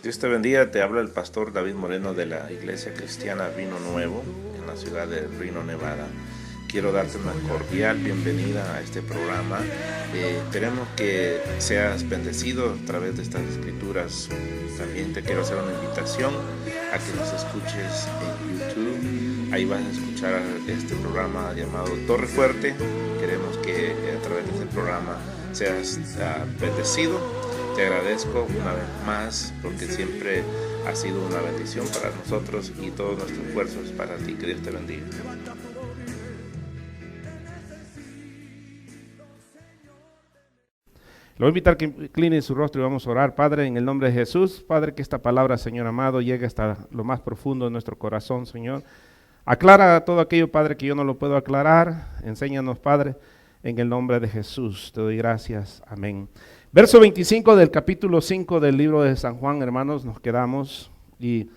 Dios te bendiga, te habla el pastor David Moreno de la Iglesia Cristiana Vino Nuevo en la ciudad de Reno, Nevada. Quiero darte una cordial bienvenida a este programa. Esperemos que seas bendecido a través de estas escrituras. También te quiero hacer una invitación a que nos escuches en YouTube. Ahí vas a escuchar este programa llamado Torre Fuerte. Queremos que a través de este programa seas bendecido. Te agradezco una vez más porque siempre ha sido una bendición para nosotros y todo nuestro esfuerzo es para ti. Que Dios te bendiga. Lo voy a invitar que incline su rostro y vamos a orar. Padre, en el nombre de Jesús, Padre, que esta palabra, Señor amado, llegue hasta lo más profundo de nuestro corazón, Señor. Aclara todo aquello, Padre, que yo no lo puedo aclarar. Enséñanos, Padre, en el nombre de Jesús. Te doy gracias. Amén. Verso 25 del capítulo 5 del libro de San Juan, hermanos, nos quedamos y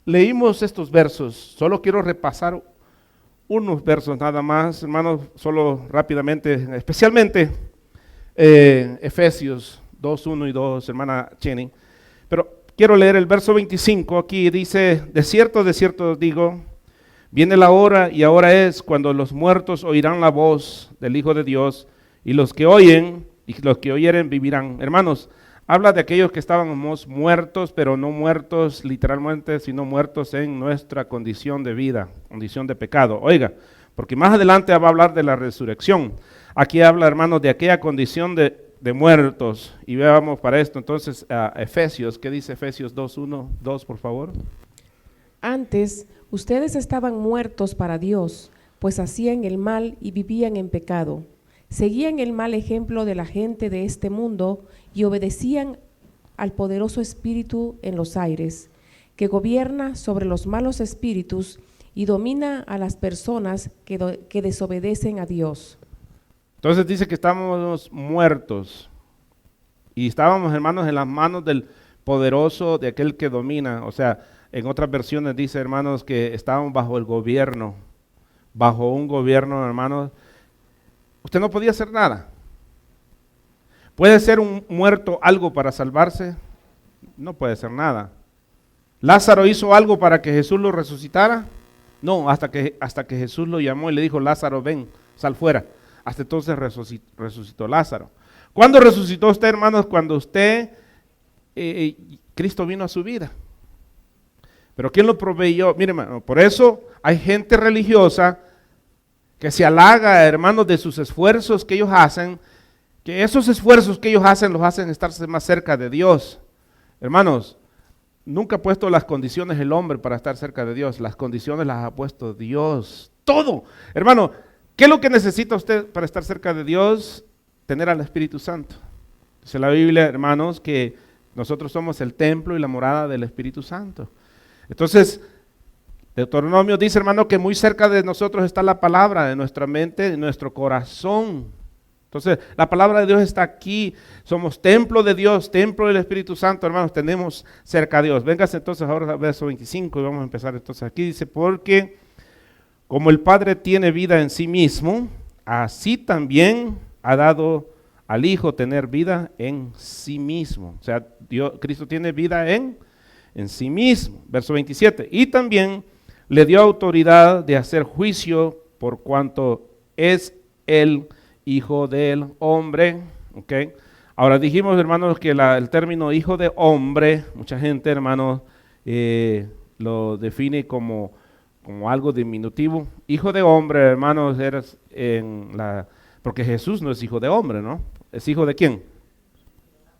leímos estos versos. Solo quiero repasar unos versos nada más, hermanos, solo rápidamente, especialmente Efesios 2, 1 y 2, hermana Cheney. Pero quiero leer el verso 25, aquí dice, de cierto os digo, viene la hora y ahora es cuando los muertos oirán la voz del Hijo de Dios y los que oyen y los que oyeren vivirán. Hermanos, habla de aquellos que estábamos muertos, pero no muertos literalmente, sino muertos en nuestra condición de vida, condición de pecado. Oiga, porque más adelante va a hablar de la resurrección. Aquí habla, hermanos, de aquella condición de muertos. Y veamos para esto entonces a Efesios. ¿Qué dice Efesios 2, 1, 2, por favor? Antes, ustedes estaban muertos para Dios, pues hacían el mal y vivían en pecado. Seguían el mal ejemplo de la gente de este mundo y obedecían al poderoso espíritu en los aires, que gobierna sobre los malos espíritus y domina a las personas que desobedecen a Dios. Entonces dice que estábamos muertos y estábamos, hermanos, en las manos del poderoso, de aquel que domina. O sea, en otras versiones dice, hermanos, que estábamos bajo el gobierno, bajo un gobierno, hermanos. Usted no podía hacer nada. ¿Puede ser un muerto algo para salvarse? No puede hacer nada. ¿Lázaro hizo algo para que Jesús lo resucitara? No, hasta que Jesús lo llamó y le dijo, Lázaro, ven, sal fuera. Hasta entonces resucitó Lázaro. ¿Cuándo resucitó usted, hermanos? Cuando usted, Cristo vino a su vida. ¿Pero quién lo proveyó? Mire, hermano, por eso hay gente religiosa que se halaga, hermanos, de sus esfuerzos que ellos hacen, que esos esfuerzos que ellos hacen los hacen estarse más cerca de Dios. Hermanos, nunca ha puesto las condiciones el hombre para estar cerca de Dios, las condiciones las ha puesto Dios. Todo, hermano, ¿qué es lo que necesita usted para estar cerca de Dios? Tener al Espíritu Santo. Dice la Biblia, hermanos, que nosotros somos el templo y la morada del Espíritu Santo. Entonces, Deuteronomio dice, hermano, que muy cerca de nosotros está la palabra, de nuestra mente, de nuestro corazón. Entonces, la palabra de Dios está aquí. Somos templo de Dios, templo del Espíritu Santo, hermanos, tenemos cerca a Dios. Véngase entonces ahora al verso 25 y vamos a empezar entonces aquí. Dice, porque como el Padre tiene vida en sí mismo, así también ha dado al Hijo tener vida en sí mismo. O sea, Cristo tiene vida en sí mismo. Verso 27, y también le dio autoridad de hacer juicio por cuanto es el Hijo del hombre. Okay. Ahora dijimos, hermanos, que el término hijo de hombre, mucha gente, hermanos, lo define como algo diminutivo. Hijo de hombre, hermanos, porque Jesús no es hijo de hombre, ¿no? ¿Es hijo de quién?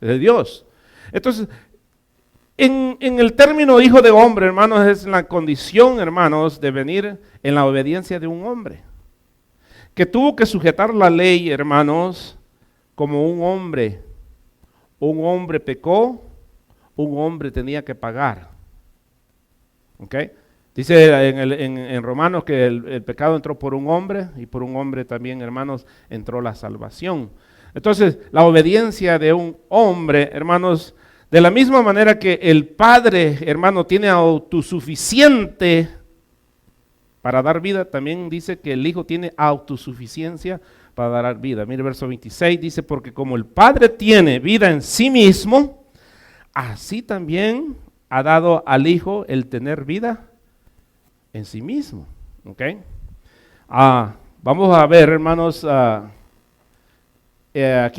De Dios. Entonces, en el término hijo de hombre, hermanos, es la condición, hermanos, de venir en la obediencia de un hombre, que tuvo que sujetar la ley, hermanos, como un hombre. Un hombre pecó, un hombre tenía que pagar. ¿Ok? Dice en Romanos que el pecado entró por un hombre y por un hombre también, hermanos, entró la salvación. Entonces, la obediencia de un hombre, hermanos, de la misma manera que el Padre, hermano, tiene autosuficiente para dar vida, también dice que el Hijo tiene autosuficiencia para dar vida. Mire verso 26, dice, porque como el Padre tiene vida en sí mismo, así también ha dado al Hijo el tener vida en sí mismo. ¿Ok? Vamos a ver, hermanos, aquí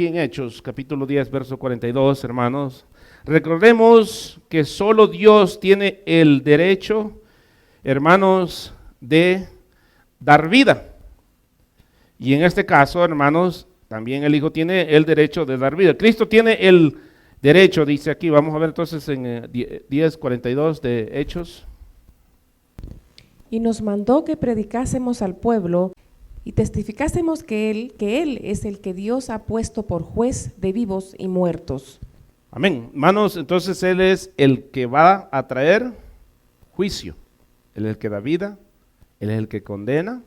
en Hechos, capítulo 10, verso 42, hermanos. Recordemos que solo Dios tiene el derecho, hermanos, de dar vida. Y en este caso, hermanos, también el Hijo tiene el derecho de dar vida. Cristo tiene el derecho, dice aquí. Vamos a ver entonces en 10:42 de Hechos. Y nos mandó que predicásemos al pueblo y testificásemos que Él es el que Dios ha puesto por juez de vivos y muertos. Amén. Hermanos, entonces Él es el que va a traer juicio. Él es el que da vida, Él es el que condena,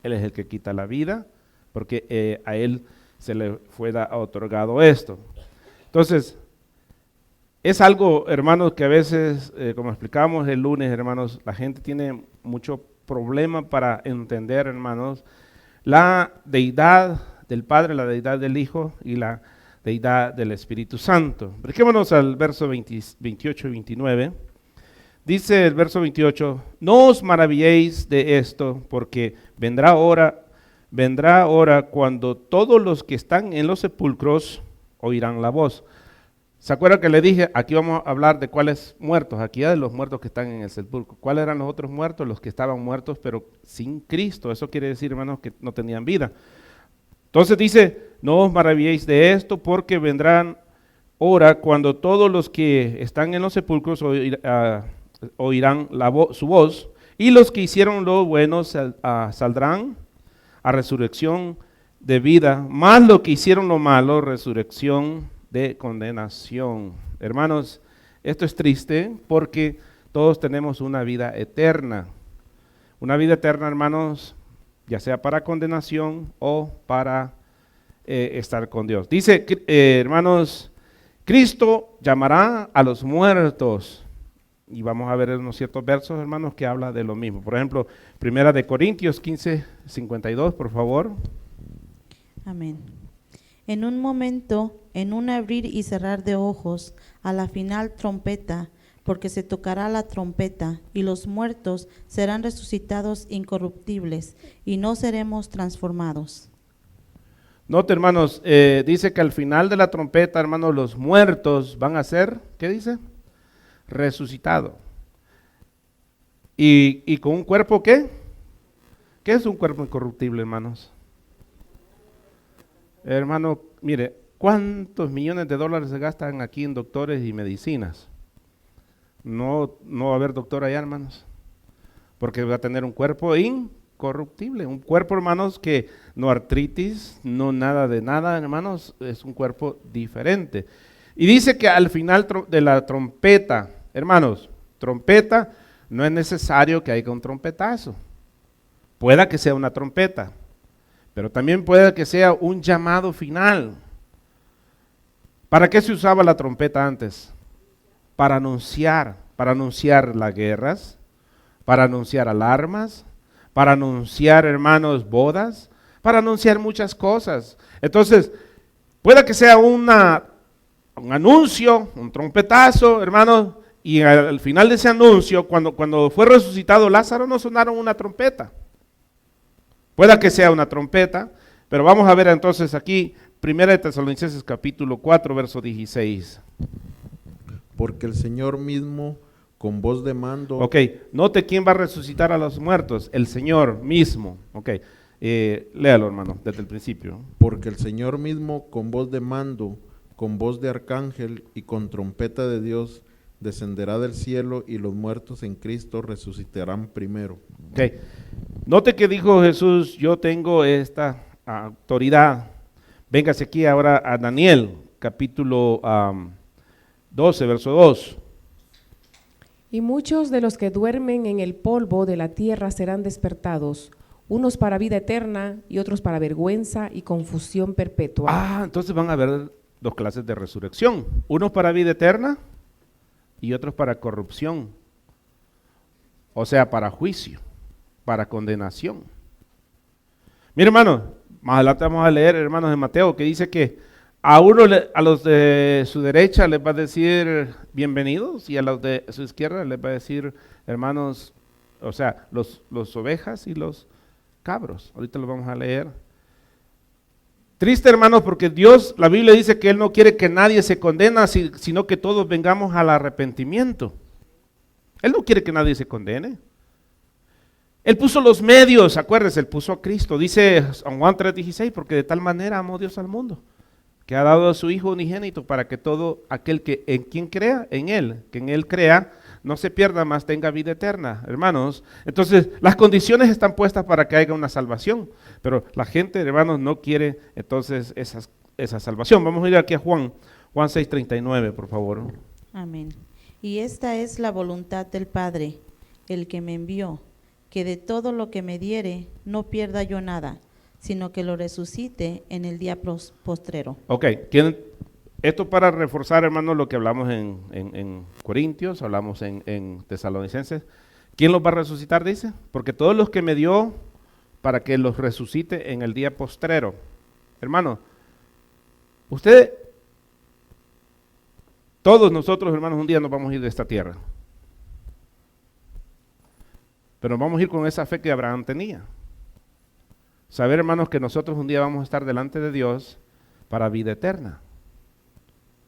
Él es el que quita la vida, porque a Él se le fue otorgado esto. Entonces, es algo, hermanos, que a veces, como explicamos el lunes, hermanos, la gente tiene mucho problema para entender, hermanos, la deidad del Padre, la deidad del Hijo y la deidad del Espíritu Santo. Brinquémonos al verso 28 y 29. Dice el verso 28, no os maravilléis de esto, porque vendrá hora cuando todos los que están en los sepulcros oirán la voz. ¿Se acuerdan que le dije, aquí vamos a hablar de cuáles muertos, aquí de los muertos que están en el sepulcro? ¿Cuáles eran los otros muertos? Los que estaban muertos pero sin Cristo. Eso quiere decir, hermanos, que no tenían vida. Entonces dice, no os maravilléis de esto, porque vendrán hora cuando todos los que están en los sepulcros oirán su voz, y los que hicieron lo bueno saldrán a resurrección de vida, más los que hicieron lo malo, resurrección de condenación. Hermanos, esto es triste porque todos tenemos una vida eterna. Una vida eterna, hermanos, ya sea para condenación o para estar con Dios. Dice, hermanos, Cristo llamará a los muertos. Y vamos a ver unos ciertos versos, hermanos, que habla de lo mismo. Por ejemplo, 1 Corintios 15:52, por favor. Amén. En un momento, en un abrir y cerrar de ojos, a la final trompeta, porque se tocará la trompeta, y los muertos serán resucitados incorruptibles, y no seremos transformados. Note, hermanos, dice que al final de la trompeta, hermanos, los muertos van a ser, ¿qué dice? Resucitado. ¿Y con un cuerpo qué? ¿Qué es un cuerpo incorruptible, hermanos? Hermano, mire, ¿cuántos millones de dólares se gastan aquí en doctores y medicinas? No va a haber doctor allá, hermanos, porque va a tener un cuerpo incorruptible, un cuerpo, hermanos, que no artritis, no nada de nada, hermanos, es un cuerpo diferente. Y dice que al final de la trompeta, hermanos, trompeta, no es necesario que haya un trompetazo. Pueda que sea una trompeta, pero también puede que sea un llamado final. ¿Para qué se usaba la trompeta antes? Para anunciar las guerras, para anunciar alarmas, para anunciar, hermanos, bodas, para anunciar muchas cosas. Entonces, puede que sea un anuncio, un trompetazo, hermanos, y al final de ese anuncio, cuando fue resucitado Lázaro, no sonaron una trompeta. Puede que sea una trompeta, pero vamos a ver entonces aquí, 1 Tesalonicenses capítulo 4, verso 16. Porque el Señor mismo, con voz de mando... Ok, note quién va a resucitar a los muertos, el Señor mismo. Ok, léalo, hermano, desde el principio. Porque el Señor mismo, con voz de mando, con voz de arcángel y con trompeta de Dios, descenderá del cielo, y los muertos en Cristo resucitarán primero. Ok, note que dijo Jesús, yo tengo esta autoridad. Véngase aquí ahora a Daniel, capítulo 12, verso 2. Y muchos de los que duermen en el polvo de la tierra serán despertados, unos para vida eterna y otros para vergüenza y confusión perpetua. Entonces van a haber dos clases de resurrección, unos para vida eterna y otros para corrupción, o sea, para juicio, para condenación. Mira, hermano, más adelante vamos a leer, hermanos, de Mateo, que dice que A los de su derecha les va a decir bienvenidos y a los de su izquierda les va a decir hermanos, o sea, los ovejas y los cabros. Ahorita lo vamos a leer. Triste, hermanos, porque Dios, la Biblia dice que Él no quiere que nadie se condene, sino que todos vengamos al arrepentimiento. Él no quiere que nadie se condene. Él puso los medios, acuérdense, Él puso a Cristo. Dice San Juan 3:16, porque de tal manera amó Dios al mundo, que ha dado a su Hijo unigénito para que todo aquel que en quien crea, en Él, que en Él crea, no se pierda, más tenga vida eterna, hermanos. Entonces, las condiciones están puestas para que haya una salvación, pero la gente, hermanos, no quiere entonces esa salvación. Vamos a ir aquí a Juan 6:39, por favor. Amén. Y esta es la voluntad del Padre, el que me envió, que de todo lo que me diere no pierda yo nada, sino que lo resucite en el día postrero. Ok, esto para reforzar, hermanos, lo que hablamos en Corintios, hablamos en Tesalonicenses. ¿Quién los va a resucitar, dice? Porque todos los que me dio para que los resucite en el día postrero. Hermano, todos nosotros, hermanos, un día nos vamos a ir de esta tierra. Pero vamos a ir con esa fe que Abraham tenía. Saber, hermanos, que nosotros un día vamos a estar delante de Dios para vida eterna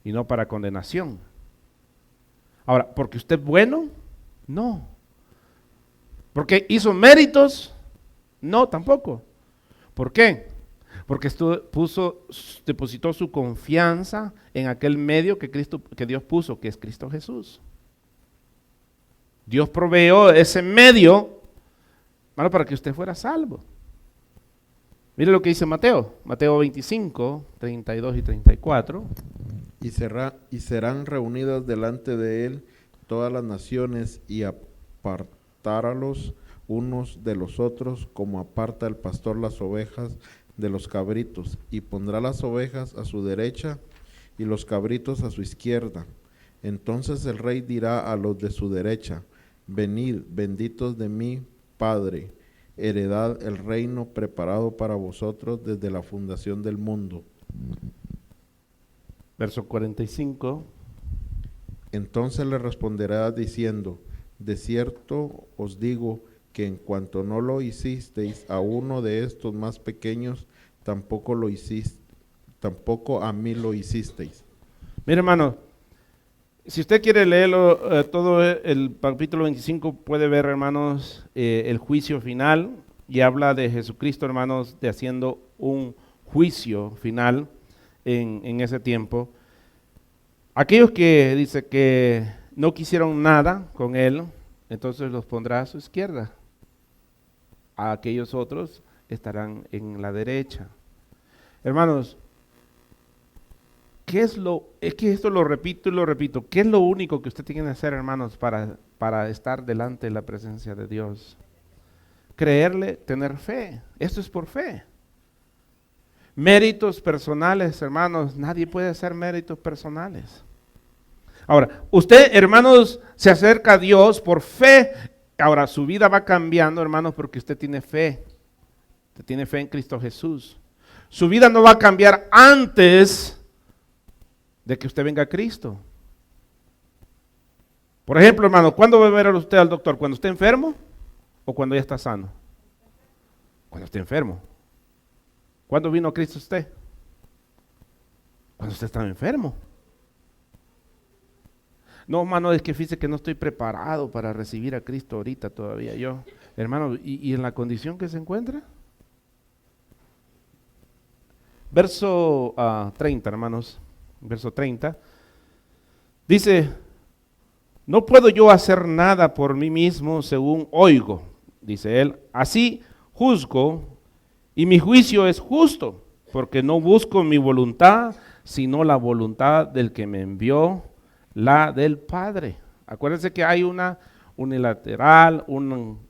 y no para condenación. Ahora, ¿porque usted es bueno? No. ¿Porque hizo méritos? No, tampoco. ¿Por qué? Porque depositó su confianza en aquel medio que Dios puso, que es Cristo Jesús. Dios proveyó ese medio, hermano, para que usted fuera salvo. Mire lo que dice Mateo 25, 32 y 34. Y serán reunidas delante de él todas las naciones, y apartarálos unos de los otros, como aparta el pastor las ovejas de los cabritos, y pondrá las ovejas a su derecha y los cabritos a su izquierda. Entonces el rey dirá a los de su derecha: venid, benditos de mi Padre, heredad el reino preparado para vosotros desde la fundación del mundo. Verso 45. Entonces le responderá diciendo: de cierto os digo que en cuanto no lo hicisteis a uno de estos más pequeños, tampoco a mí lo hicisteis. Mire, hermano, si usted quiere leerlo, todo el capítulo 25, puede ver, hermanos, el juicio final, y habla de Jesucristo, hermanos, de haciendo un juicio final en ese tiempo. Aquellos que dice que no quisieron nada con él, entonces los pondrá a su izquierda. A aquellos otros estarán en la derecha. Hermanos, es que esto lo repito y lo repito, ¿qué es lo único que usted tiene que hacer, hermanos, para estar delante de la presencia de Dios? Creerle, tener fe. Esto es por fe. Méritos personales, hermanos, nadie puede hacer méritos personales. Ahora, usted, hermanos, se acerca a Dios por fe. Ahora, su vida va cambiando, hermanos, porque usted tiene fe. Usted tiene fe en Cristo Jesús. Su vida no va a cambiar antes de que usted venga a Cristo. Por ejemplo, hermano, ¿cuándo va a ver a usted al doctor? ¿Cuando esté enfermo o cuando ya está sano? Cuando esté enfermo. ¿Cuándo vino a Cristo usted? Cuando usted estaba enfermo. No, hermano, es que fíjese que no estoy preparado para recibir a Cristo ahorita todavía yo. Hermano, ¿y en la condición que se encuentra? Verso 30, hermanos. Verso 30. Dice: no puedo yo hacer nada por mí mismo según oigo, dice él. Así juzgo, y mi juicio es justo, porque no busco mi voluntad, sino la voluntad del que me envió, la del Padre. Acuérdense que hay una unilateral,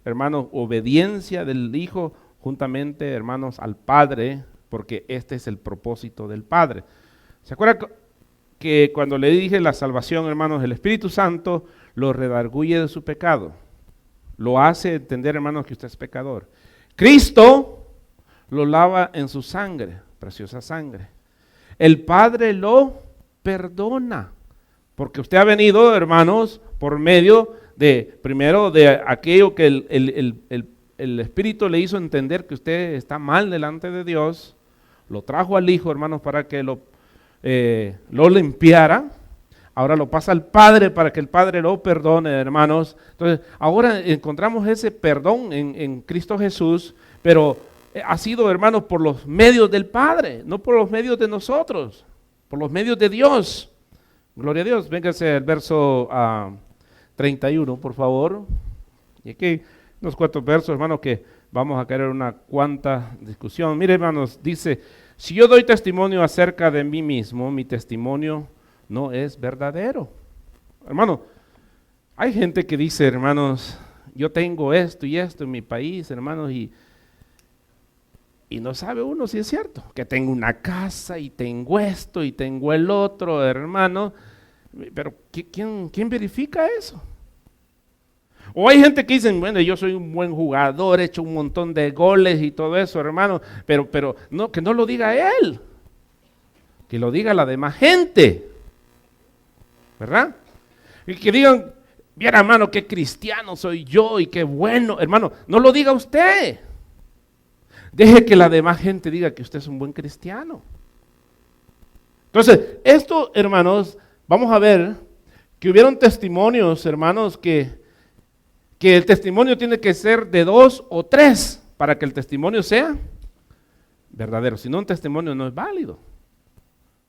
hermanos, obediencia del Hijo juntamente, hermanos, al Padre, porque este es el propósito del Padre. ¿Se acuerdan que cuando le dije la salvación, hermanos, el Espíritu Santo lo redarguye de su pecado? Lo hace entender, hermanos, que usted es pecador. Cristo lo lava en su sangre, preciosa sangre. el Padre lo perdona. Porque usted ha venido, hermanos, por medio de, primero, de aquello que el Espíritu le hizo entender que usted está mal delante de Dios, lo trajo al Hijo, hermanos, para que lo limpiara. Ahora lo pasa al Padre para que el Padre lo perdone, hermanos. Entonces, ahora encontramos ese perdón en Cristo Jesús, pero ha sido, hermanos, por los medios del Padre, no por los medios de nosotros, por los medios de Dios. Gloria a Dios. Véngase al verso 31, por favor. Y aquí unos cuantos versos, hermanos, que vamos a caer en una cuanta discusión. Mire, hermanos, dice, si yo doy testimonio acerca de mí mismo, mi testimonio no es verdadero. Hermano, hay gente que dice, hermanos, yo tengo esto y esto en mi país, hermanos, y no sabe uno si es cierto, que tengo una casa y tengo esto y tengo el otro, hermano, pero ¿quién verifica eso? O hay gente que dice, bueno, yo soy un buen jugador, he hecho un montón de goles y todo eso, hermano, pero no, que no lo diga él, que lo diga la demás gente, ¿verdad? Y que digan, bien, hermano, qué cristiano soy yo y qué bueno, hermano, no lo diga usted. Deje que la demás gente diga que usted es un buen cristiano. Entonces, esto, hermanos, vamos a ver que hubieron testimonios, hermanos, que el testimonio tiene que ser de 2 o 3 para que el testimonio sea verdadero. Si no, un testimonio no es válido.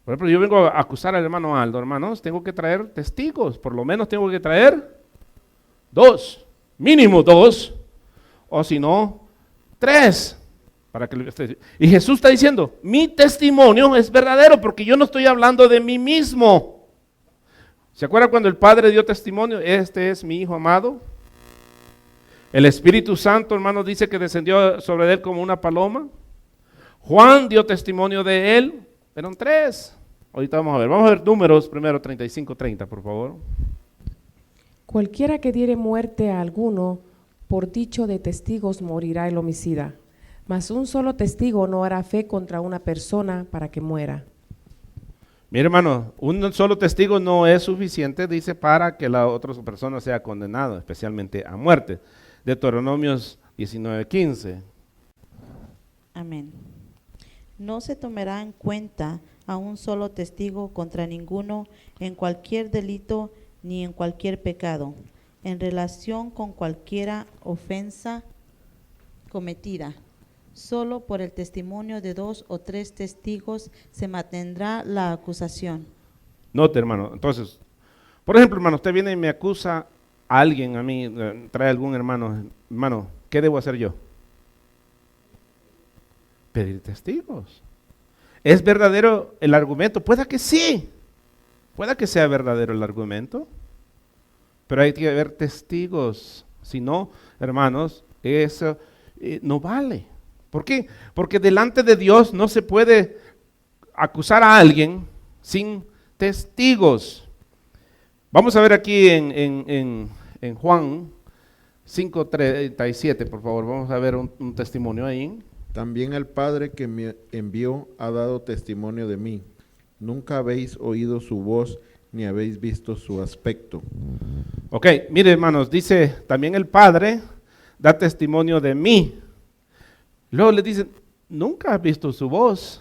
Por ejemplo, yo vengo a acusar al hermano Aldo, hermanos, tengo que traer testigos, por lo menos tengo que traer 2, mínimo 2, o si no, 3. Para que y Jesús está diciendo, mi testimonio es verdadero porque yo no estoy hablando de mí mismo. ¿Se acuerdan cuando el Padre dio testimonio? Este es mi Hijo amado. El Espíritu Santo, hermanos, dice que descendió sobre él como una paloma. Juan dio testimonio de él. Eran 3. Ahorita vamos a ver números primero 35-30, por favor. Cualquiera que diere muerte a alguno, por dicho de testigos morirá el homicida. Mas un solo testigo no hará fe contra una persona para que muera. Mire, hermano, un solo testigo no es suficiente, dice, para que la otra persona sea condenada, especialmente a muerte. Deuteronomios 19:15. Amén. No se tomará en cuenta a un solo testigo contra ninguno en cualquier delito ni en cualquier pecado, en relación con cualquiera ofensa cometida. Solo por el testimonio de 2 o 3 testigos se mantendrá la acusación. Note, hermano, entonces, por ejemplo, hermano, usted viene y me acusa a alguien, a mí, trae algún hermano, ¿qué debo hacer yo? Pedir testigos. ¿Es verdadero el argumento? Pueda que sí, pueda que sea verdadero el argumento, pero hay que haber testigos, si no, hermanos, eso no vale. ¿Por qué? Porque delante de Dios no se puede acusar a alguien sin testigos. Vamos a ver aquí en Juan 5:37, por favor, vamos a ver un testimonio ahí. También el Padre que me envió ha dado testimonio de mí. Nunca habéis oído su voz ni habéis visto su aspecto. Ok, mire, hermanos, dice, también el Padre da testimonio de mí. Luego le dicen, nunca has visto su voz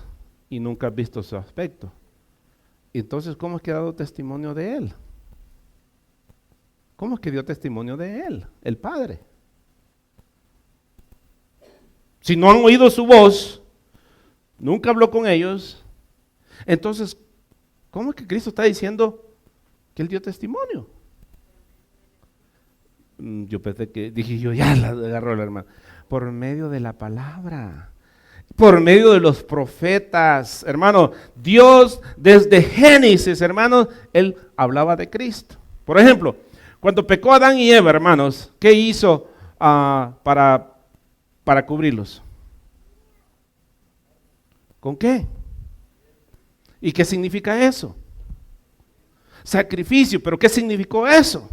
y nunca has visto su aspecto. Entonces, ¿cómo es que ha dado testimonio de él? ¿Cómo es que dio testimonio de él, el Padre? Si no han oído su voz, nunca habló con ellos, entonces, ¿cómo es que Cristo está diciendo que él dio testimonio? Yo pensé que, dije yo, ya la agarró la hermana. Por medio de la palabra, por medio de los profetas, hermano, Dios desde Génesis, hermanos, él hablaba de Cristo. Por ejemplo, cuando pecó Adán y Eva, hermanos, ¿qué hizo para cubrirlos? ¿Con qué? ¿Y qué significa eso? Sacrificio, pero ¿qué significó eso?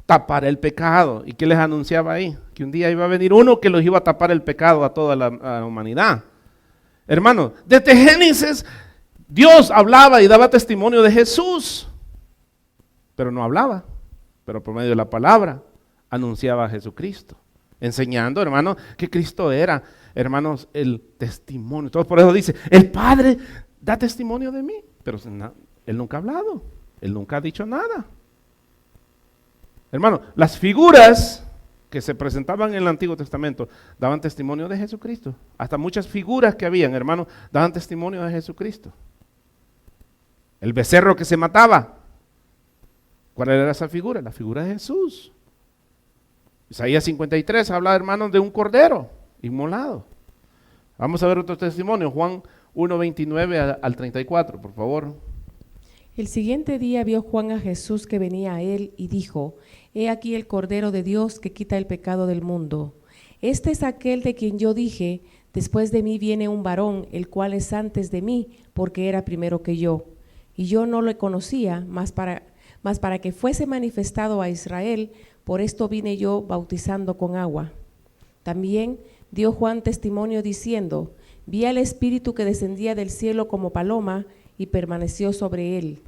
Tapar el pecado. ¿Y qué les anunciaba ahí? Que un día iba a venir uno que los iba a tapar el pecado a toda la humanidad. Hermano, desde Génesis Dios hablaba y daba testimonio de Jesús, pero no hablaba, pero por medio de la palabra anunciaba a Jesucristo, enseñando, hermano, que Cristo era, hermanos, el testimonio. Entonces por eso dice, el Padre da testimonio de mí, pero Él nunca ha hablado, Él nunca ha dicho nada. Hermano, las figuras que se presentaban en el Antiguo Testamento daban testimonio de Jesucristo. Hasta muchas figuras que habían, hermano, daban testimonio de Jesucristo. El becerro que se mataba, ¿cuál era esa figura? La figura de Jesús. Isaías 53 habla, hermanos, de un cordero inmolado. Vamos a ver otro testimonio, Juan 1:29 al 34, por favor. El siguiente día vio Juan a Jesús que venía a él y dijo: He aquí el Cordero de Dios que quita el pecado del mundo. Este es aquel de quien yo dije: después de mí viene un varón, el cual es antes de mí, porque era primero que yo. Y yo no le conocía, mas para que fuese manifestado a Israel, por esto vine yo bautizando con agua. También dio Juan testimonio diciendo: Vi al Espíritu que descendía del cielo como paloma y permaneció sobre él.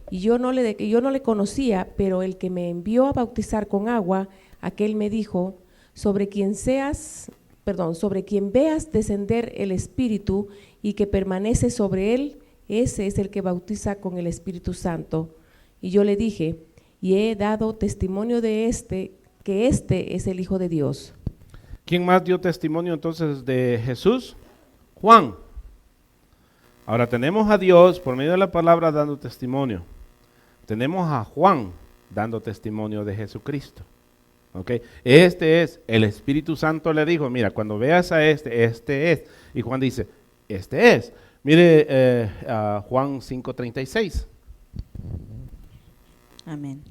Y yo no le conocía, pero el que me envió a bautizar con agua, aquel me dijo: sobre quien veas descender el Espíritu y que permanece sobre él, ese es el que bautiza con el Espíritu Santo. Y yo le dije: y he dado testimonio de que este es el Hijo de Dios. ¿Quién más dio testimonio entonces de Jesús? Juan. Ahora tenemos a Dios por medio de la palabra dando testimonio. Tenemos a Juan dando testimonio de Jesucristo. ¿Okay? Este es, el Espíritu Santo le dijo, mira, cuando veas a este es. Y Juan dice, este es. Mire Juan 5:36. Amén.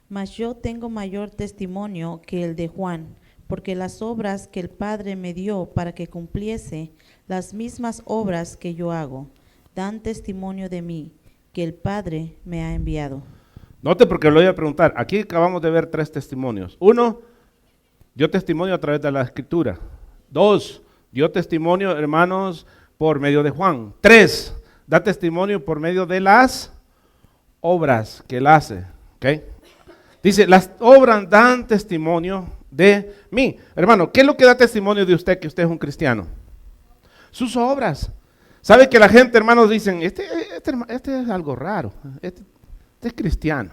Mas yo tengo mayor testimonio que el de Juan, porque las obras que el Padre me dio para que cumpliese, las mismas obras que yo hago, dan testimonio de mí, que el Padre me ha enviado. Note porque lo voy a preguntar. Aquí acabamos de ver 3 testimonios. 1, dio testimonio a través de la Escritura. 2, dio testimonio, hermanos, por medio de Juan. 3, da testimonio por medio de las obras que él hace. ¿Okay? Dice, las obras dan testimonio de mí. Hermano, ¿qué es lo que da testimonio de usted que usted es un cristiano? Sus obras. ¿Sabe que la gente, hermanos, dicen, este es algo raro, este es cristiano?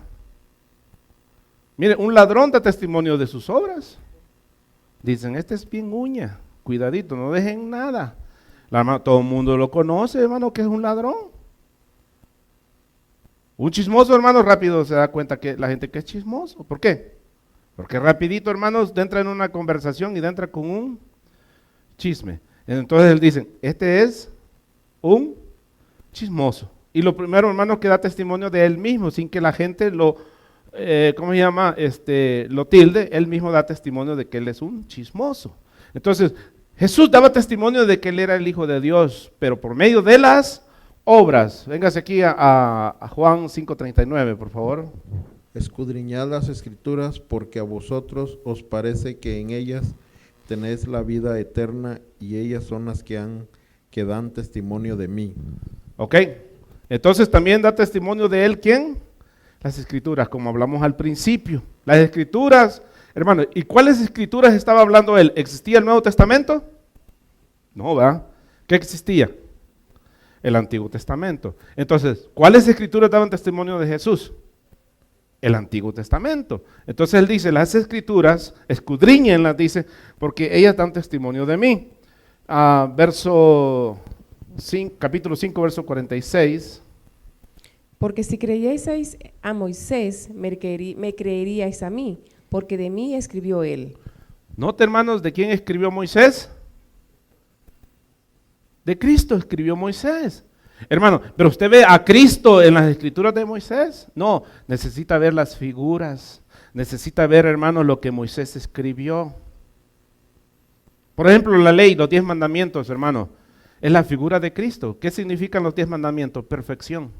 Mire, un ladrón da testimonio de sus obras. Dicen, este es bien uña, cuidadito, no dejen nada. Todo el mundo lo conoce, hermano, que es un ladrón. Un chismoso, hermano, rápido se da cuenta que la gente que es chismoso. ¿Por qué? Porque rapidito, hermanos, entra en una conversación y entra con un chisme. Entonces él dice, este es un chismoso. Y lo primero, hermanos, que da testimonio de él mismo, sin que la gente lo, lo tilde, él mismo da testimonio de que él es un chismoso. Entonces, Jesús daba testimonio de que él era el Hijo de Dios, pero por medio de las obras. Véngase aquí a Juan 5:39, por favor. Escudriñad las Escrituras, porque a vosotros os parece que en ellas tenéis la vida eterna, y ellas son las que dan testimonio de mí. Ok, entonces también da testimonio de él, ¿quién? Las Escrituras, como hablamos al principio. Las Escrituras, hermano, ¿y cuáles Escrituras estaba hablando él? ¿Existía el Nuevo Testamento? No, ¿verdad? ¿Qué existía? El Antiguo Testamento. Entonces, ¿cuáles Escrituras daban testimonio de Jesús? El Antiguo Testamento. Entonces él dice, las Escrituras, escudriñenlas, dice, porque ellas dan testimonio de mí. Capítulo 5, verso 46. Porque si creyeseis a Moisés, me creeríais a mí, porque de mí escribió él. Note, hermanos, ¿de quién escribió Moisés? De Cristo escribió Moisés. Hermano, pero usted ve a Cristo en las Escrituras de Moisés. No, necesita ver las figuras. Necesita ver, hermano, lo que Moisés escribió. Por ejemplo, la ley, los 10 mandamientos, hermano, es la figura de Cristo. ¿Qué significan los 10 mandamientos? Perfección.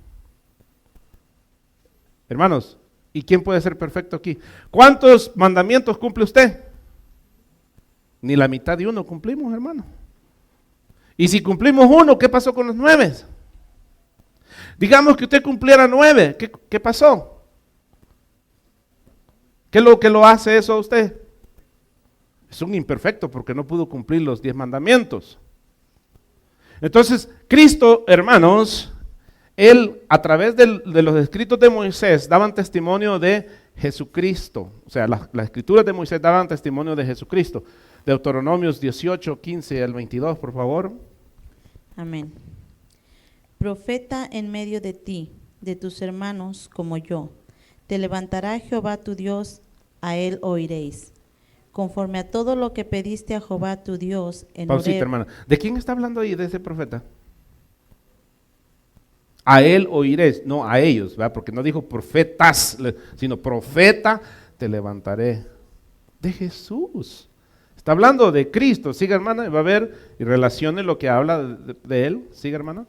Hermanos, ¿y quién puede ser perfecto aquí? ¿Cuántos mandamientos cumple usted? Ni la mitad de uno cumplimos, hermano. Y si cumplimos 1, ¿qué pasó con los 9? Digamos que usted cumpliera 9, ¿qué pasó? ¿Qué es lo que lo hace eso a usted? Es un imperfecto porque no pudo cumplir los 10 mandamientos. Entonces, Cristo, hermanos, Él a través de los escritos de Moisés daban testimonio de Jesucristo. O sea, las escrituras de Moisés daban testimonio de Jesucristo. Deuteronomios 18, 15 al 22, por favor. Amén. Profeta en medio de ti, de tus hermanos como yo. Te levantará Jehová tu Dios, a él oiréis. Conforme a todo lo que pediste a Jehová tu Dios en Pausita, Horeb. hermana. ¿De quién está hablando ahí, de ese profeta? A él oiréis, no a ellos, ¿verdad? Porque no dijo profetas, sino profeta te levantaré. De Jesús. Está hablando de Cristo. Siga, hermana, va a ver y relacione lo que habla de él. Siga, hermana.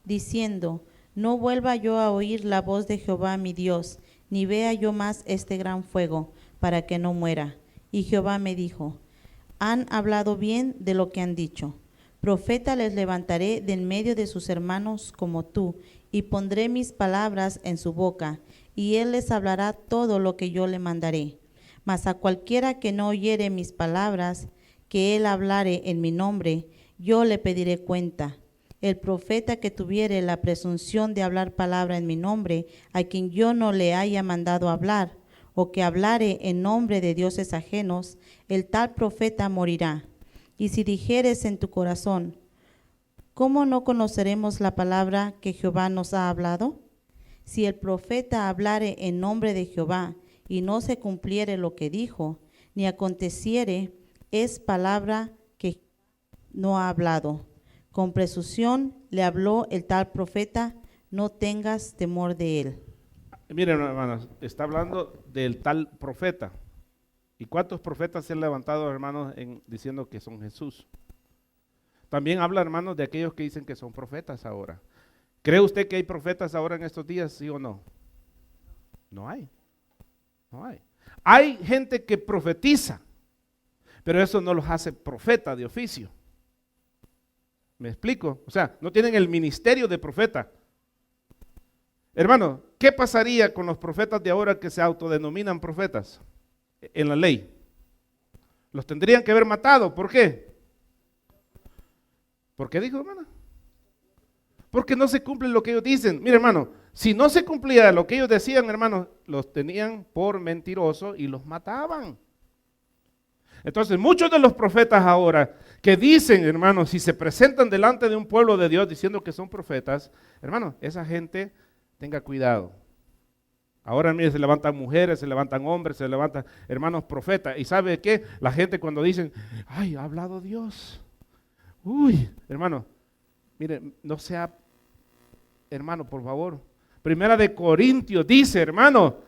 Diciendo, no vuelva yo a oír la voz de Jehová mi Dios, ni vea yo más este gran fuego, para que no muera. Y Jehová me dijo, han hablado bien de lo que han dicho. Profeta les levantaré de en medio de sus hermanos como tú, y pondré mis palabras en su boca, y él les hablará todo lo que yo le mandaré. Mas a cualquiera que no oyere mis palabras, que él hablare en mi nombre, yo le pediré cuenta. El profeta que tuviere la presunción de hablar palabra en mi nombre, a quien yo no le haya mandado hablar, o que hablare en nombre de dioses ajenos, el tal profeta morirá. Y si dijeres en tu corazón, ¿cómo no conoceremos la palabra que Jehová nos ha hablado? Si el profeta hablare en nombre de Jehová, y no se cumpliere lo que dijo, ni aconteciere, es palabra que no ha hablado. Con presunción le habló el tal profeta, no tengas temor de él. Miren, hermanos, está hablando del tal profeta. ¿Y cuántos profetas se han levantado, hermanos, diciendo que son Jesús? También habla, hermanos, de aquellos que dicen que son profetas ahora. ¿Cree usted que hay profetas ahora en estos días, sí o no? No hay. No hay. Hay gente que profetiza, pero eso no los hace profeta de oficio. ¿Me explico? O sea, no tienen el ministerio de profeta. Hermano, ¿qué pasaría con los profetas de ahora que se autodenominan profetas en la ley? Los tendrían que haber matado. ¿Por qué? ¿Por qué dijo, hermano? Porque no se cumple lo que ellos dicen. Mire, hermano, si no se cumplía lo que ellos decían, hermano, los tenían por mentirosos y los mataban. Entonces, muchos de los profetas ahora que dicen, hermanos, si se presentan delante de un pueblo de Dios diciendo que son profetas, hermano, esa gente tenga cuidado. Ahora, mire, se levantan mujeres, se levantan hombres, se levantan hermanos profetas. ¿Y sabe qué? La gente cuando dicen, ay, ha hablado Dios. Uy, hermano, mire, no sea, hermano, por favor. Primera de Corintios dice, hermano,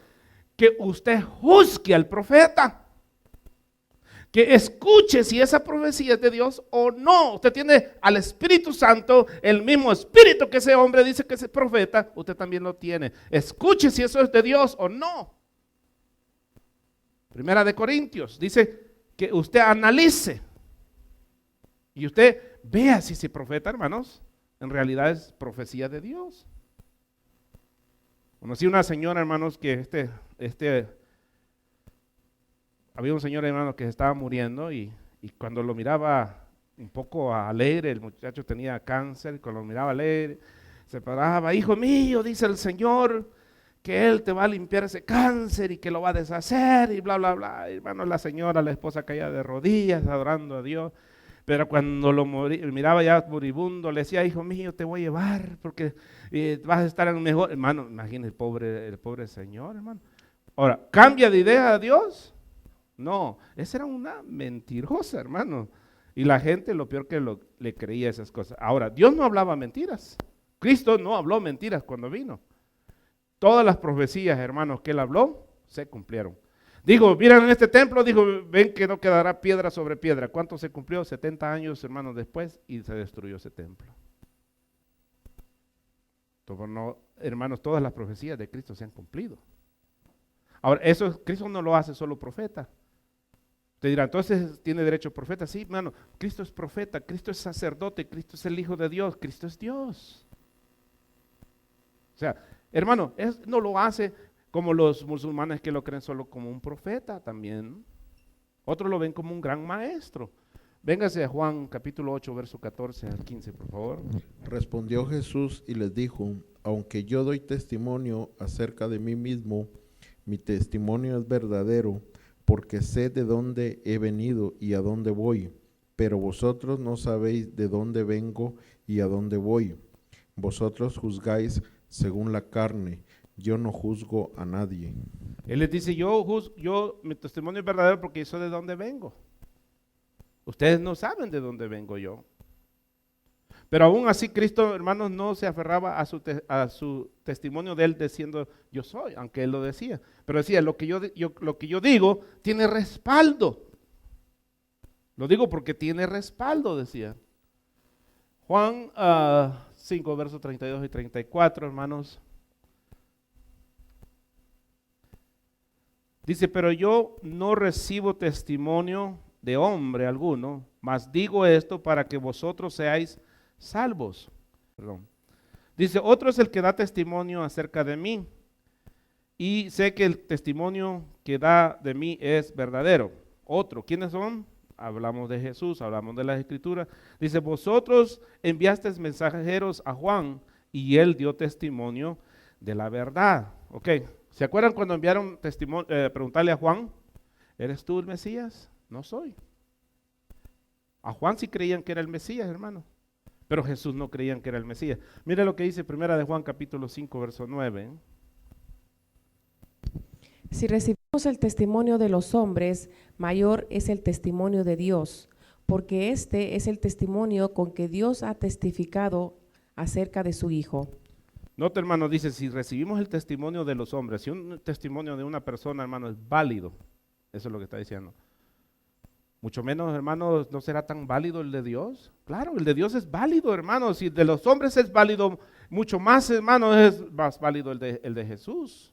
que usted juzgue al profeta. Que escuche si esa profecía es de Dios o no. Usted tiene al Espíritu Santo, el mismo Espíritu que ese hombre dice que es profeta, usted también lo tiene. Escuche si eso es de Dios o no. Primera de Corintios dice que usted analice y usted vea si ese profeta, hermanos, en realidad es profecía de Dios. Conocí una señora, hermanos, que había un señor, hermano, que se estaba muriendo y cuando lo miraba un poco alegre, el muchacho tenía cáncer, y cuando lo miraba alegre, se paraba, hijo mío, dice el Señor, que Él te va a limpiar ese cáncer y que lo va a deshacer y bla, bla, bla. Y, hermano, la señora, la esposa caía de rodillas adorando a Dios, pero cuando lo miraba ya moribundo, le decía, hijo mío, te voy a llevar porque vas a estar en un mejor, hermano, imagínate el pobre señor, hermano. Ahora, ¿cambia de idea a Dios? No, esa era una mentirosa, hermano. Y la gente lo peor que le creía esas cosas. Ahora, Dios no hablaba mentiras. Cristo no habló mentiras cuando vino. Todas las profecías, hermanos, que Él habló, se cumplieron. Digo, miren en este templo, dijo, ven que no quedará piedra sobre piedra. ¿Cuánto se cumplió? 70 años, hermanos, después, y se destruyó ese templo. Entonces, no, hermanos, todas las profecías de Cristo se han cumplido. Ahora, eso Cristo no lo hace solo profeta. Te dirá, entonces tiene derecho profeta. Sí, hermano, Cristo es profeta, Cristo es sacerdote, Cristo es el Hijo de Dios, Cristo es Dios. O sea, hermano, no lo hace como los musulmanes que lo creen solo como un profeta también. Otros lo ven como un gran maestro. Véngase a Juan capítulo 8, verso 14 al 15, por favor. Respondió Jesús y les dijo: aunque yo doy testimonio acerca de mí mismo, mi testimonio es verdadero, porque sé de dónde he venido y a dónde voy, pero vosotros no sabéis de dónde vengo y a dónde voy. Vosotros juzgáis según la carne, yo no juzgo a nadie. Él les dice, mi testimonio es verdadero porque sé de dónde vengo. Ustedes no saben de dónde vengo yo. Pero aún así Cristo, hermanos, no se aferraba a su testimonio de él diciendo yo soy, aunque él lo decía. Pero decía, lo que yo digo tiene respaldo. Lo digo porque tiene respaldo, decía. Juan 5, versos 32 y 34, hermanos. Dice, pero yo no recibo testimonio de hombre alguno, mas digo esto para que vosotros seáis salvos. Perdón. Dice, otro es el que da testimonio acerca de mí, y sé que el testimonio que da de mí es verdadero. Otro, ¿quiénes son? Hablamos de Jesús, hablamos de las Escrituras. Dice, vosotros enviasteis mensajeros a Juan, y él dio testimonio de la verdad. Ok, ¿se acuerdan cuando enviaron testimonio, preguntarle a Juan, ¿eres tú el Mesías? No soy. A Juan sí creían que era el Mesías, hermano, pero Jesús no creían que era el Mesías. Mire lo que dice primera de Juan capítulo 5, verso 9. Si recibimos el testimonio de los hombres, mayor es el testimonio de Dios, porque este es el testimonio con que Dios ha testificado acerca de su Hijo. Nota, hermano, dice, si recibimos el testimonio de los hombres, si un testimonio de una persona, hermano, es válido, eso es lo que está diciendo. Mucho menos, hermanos, ¿no será tan válido el de Dios? Claro, el de Dios es válido, hermanos. Si de los hombres es válido, mucho más, hermanos, es más válido el de Jesús,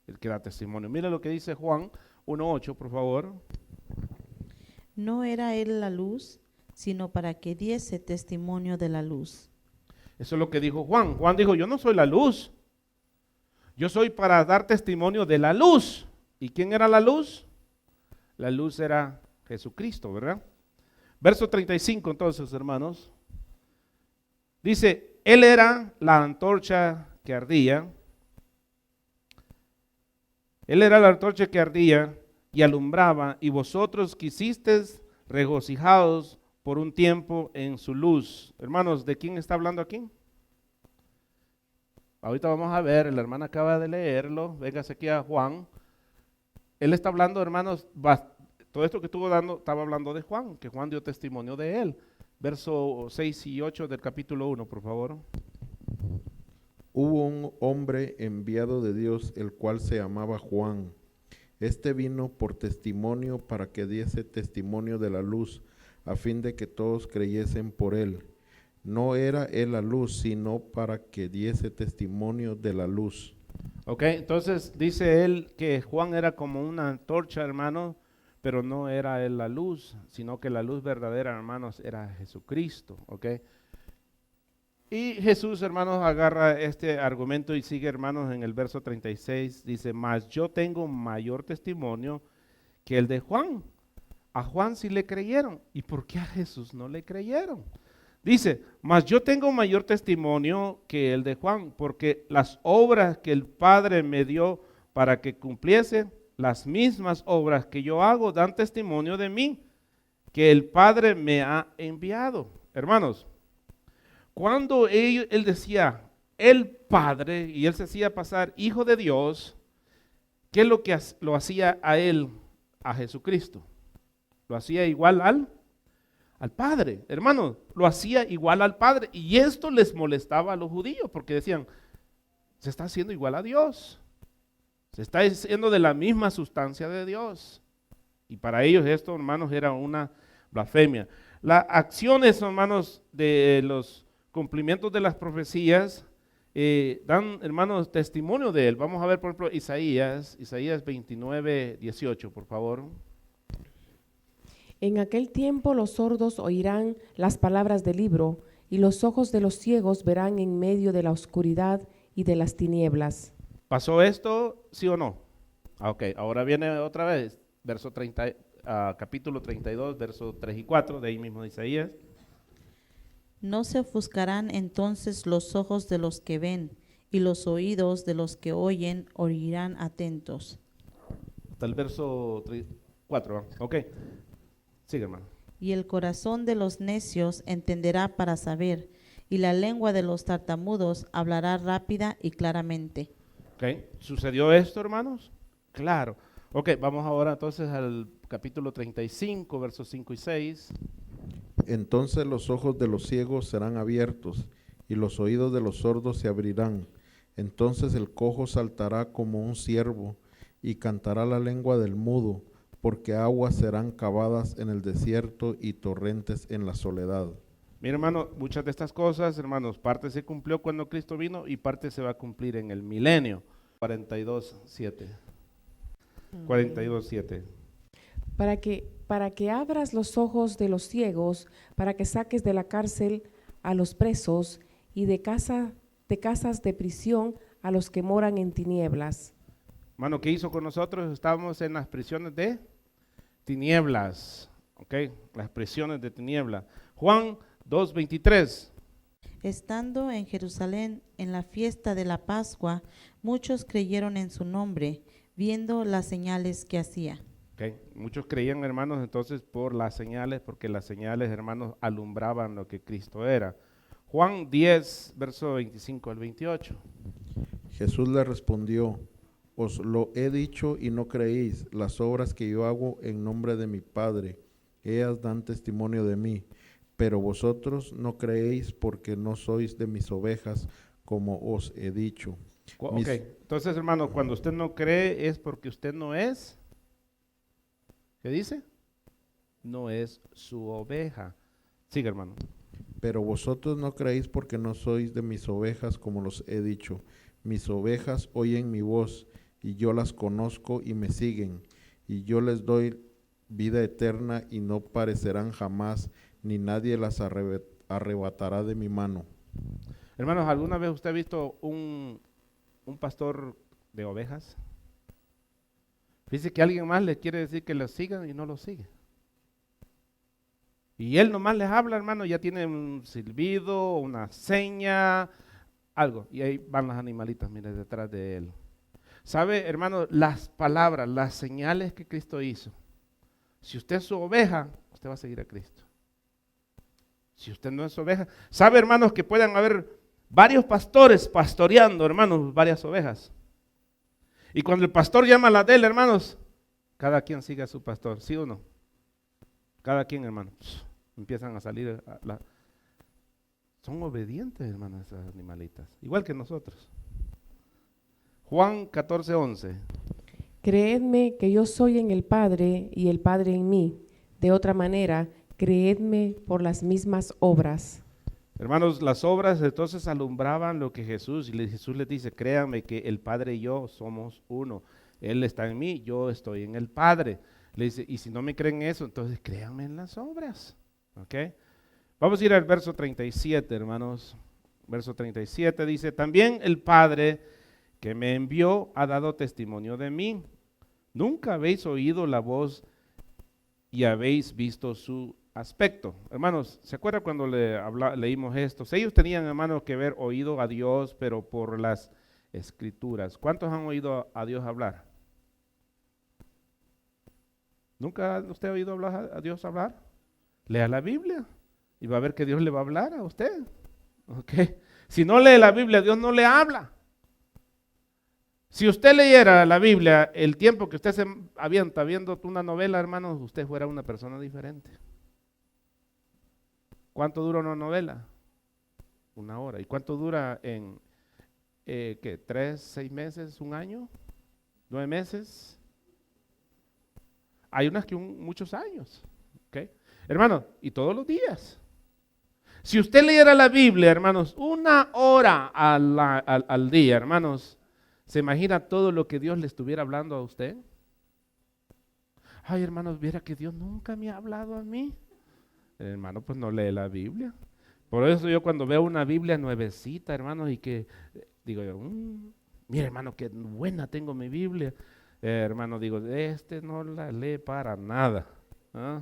el que da testimonio. Mira lo que dice Juan 1:8, por favor. No era él la luz, sino para que diese testimonio de la luz. Eso es lo que dijo Juan. Juan dijo, yo no soy la luz. Yo soy para dar testimonio de la luz. ¿Y quién era la luz? La luz era Jesucristo, ¿verdad? Verso 35 entonces, hermanos. Dice, él era la antorcha que ardía. Él era la antorcha que ardía y alumbraba, y vosotros quisisteis regocijados por un tiempo en su luz. Hermanos, ¿de quién está hablando aquí? Ahorita vamos a ver, la hermana acaba de leerlo, véngase aquí a Juan. Él está hablando, hermanos, todo esto que estuvo dando, estaba hablando de Juan, que Juan dio testimonio de él. Verso 6 y 8 del capítulo 1, por favor. Hubo un hombre enviado de Dios, el cual se llamaba Juan. Este vino por testimonio para que diese testimonio de la luz, a fin de que todos creyesen por él. No era él la luz, sino para que diese testimonio de la luz. Ok, entonces dice él que Juan era como una antorcha, hermano, pero no era él la luz, sino que la luz verdadera, hermanos, era Jesucristo, ok. Y Jesús, hermanos, agarra este argumento y sigue, hermanos, en el verso 36, dice, mas yo tengo mayor testimonio que el de Juan. A Juan sí le creyeron. ¿Y por qué a Jesús no le creyeron? Dice, mas yo tengo mayor testimonio que el de Juan, porque las obras que el Padre me dio para que cumpliese, las mismas obras que yo hago dan testimonio de mí, que el Padre me ha enviado. Hermanos, cuando él decía, el Padre, y él se hacía pasar hijo de Dios, ¿qué es lo que lo hacía a él, a Jesucristo? Lo hacía igual al Padre, hermanos, lo hacía igual al Padre, y esto les molestaba a los judíos, porque decían, se está haciendo igual a Dios, se está haciendo de la misma sustancia de Dios, y para ellos esto, hermanos, era una blasfemia. Las acciones, hermanos, de los cumplimientos de las profecías, dan, hermanos, testimonio de él. Vamos a ver, por ejemplo, Isaías 29:18, por favor. En aquel tiempo los sordos oirán las palabras del libro, y los ojos de los ciegos verán en medio de la oscuridad y de las tinieblas. ¿Pasó esto, sí o no? Ok, ahora viene otra vez, capítulo 32, versos 3 y 4, de ahí mismo de Isaías. No se ofuscarán entonces los ojos de los que ven, y los oídos de los que oyen oirán atentos. Hasta el verso 4, ok. Sigue, hermano. Y el corazón de los necios entenderá para saber, y la lengua de los tartamudos hablará rápida y claramente. Ok, ¿sucedió esto, hermanos? Claro. Ok, vamos ahora entonces al capítulo 35, versos 5 y 6. Entonces los ojos de los ciegos serán abiertos, y los oídos de los sordos se abrirán. Entonces el cojo saltará como un ciervo, y cantará la lengua del mudo, porque aguas serán cavadas en el desierto y torrentes en la soledad. Mira, hermano, muchas de estas cosas, hermanos, parte se cumplió cuando Cristo vino y parte se va a cumplir en el milenio. 42:7. 42:7. Para que abras los ojos de los ciegos, para que saques de la cárcel a los presos y de casas de prisión a los que moran en tinieblas. Hermano, ¿qué hizo con nosotros? Estábamos en las prisiones de tinieblas, ¿ok? Las prisiones de tinieblas. Juan 2:23. Estando en Jerusalén en la fiesta de la Pascua, muchos creyeron en su nombre, viendo las señales que hacía. Okay. Muchos creían, hermanos, entonces por las señales, porque las señales, hermanos, alumbraban lo que Cristo era. Juan 10, verso 25 al 28. Jesús le respondió: os lo he dicho y no creéis. Las obras que yo hago en nombre de mi Padre, ellas dan testimonio de mí, pero vosotros no creéis porque no sois de mis ovejas, como os he dicho. Ok, entonces, hermano, cuando usted no cree es porque usted no es, ¿qué dice? No es su oveja. Sigue, hermano. Pero vosotros no creéis porque no sois de mis ovejas, como los he dicho. Mis ovejas oyen mi voz, y yo las conozco y me siguen, y yo les doy vida eterna y no perecerán jamás, ni nadie las arrebatará de mi mano. Hermanos, ¿alguna vez usted ha visto un pastor de ovejas? Dice que alguien más le quiere decir que los sigan y no los sigue. Y él nomás les habla, hermano, ya tiene un silbido, una seña, algo. Y ahí van las animalitas, mire, detrás de él. ¿Sabe, hermano? Las palabras, las señales que Cristo hizo. Si usted es su oveja, usted va a seguir a Cristo. Si usted no es oveja, ¿sabe, hermanos, que pueden haber varios pastores pastoreando, hermanos, varias ovejas? Y cuando el pastor llama a la de él, hermanos, cada quien sigue a su pastor, ¿sí o no? Cada quien, hermanos, empiezan a salir. Son obedientes, hermanos, esas animalitas, igual que nosotros. Juan 14:11. Creedme que yo soy en el Padre y el Padre en mí. De otra manera, creedme por las mismas obras. Hermanos, las obras entonces alumbraban lo que Jesús, y Jesús les dice: créanme que el Padre y yo somos uno. Él está en mí, yo estoy en el Padre. Le dice, y si no me creen eso, entonces créanme en las obras. ¿Ok? Vamos a ir al verso 37, hermanos. Verso 37 dice: también el Padre que me envió ha dado testimonio de mí. Nunca habéis oído la voz y habéis visto su aspecto. Hermanos, ¿se acuerdan cuando leímos esto? Ellos tenían, hermanos, que haber oído a Dios, pero por las Escrituras. ¿Cuántos han oído a Dios hablar? ¿Nunca usted ha oído a Dios hablar? Lea la Biblia y va a ver que Dios le va a hablar a usted. ¿Okay? Si no lee la Biblia, Dios no le habla. Si usted leyera la Biblia el tiempo que usted se avienta viendo una novela, hermanos, usted fuera una persona diferente. ¿Cuánto dura una novela? 1 hora. ¿Y cuánto dura en, qué, 3, 6 meses, 1 año, 9 meses? Hay unas que muchos años. ¿Okay? Hermano, y todos los días. Si usted leyera la Biblia, hermanos, 1 hora al día, hermanos, ¿se imagina todo lo que Dios le estuviera hablando a usted? Ay, hermanos, viera que Dios nunca me ha hablado a mí. El hermano pues no lee la Biblia. Por eso yo cuando veo una Biblia nuevecita, hermanos, y que digo yo, mira hermano, qué buena tengo mi Biblia. Hermano, digo, no la lee para nada. ¿Ah?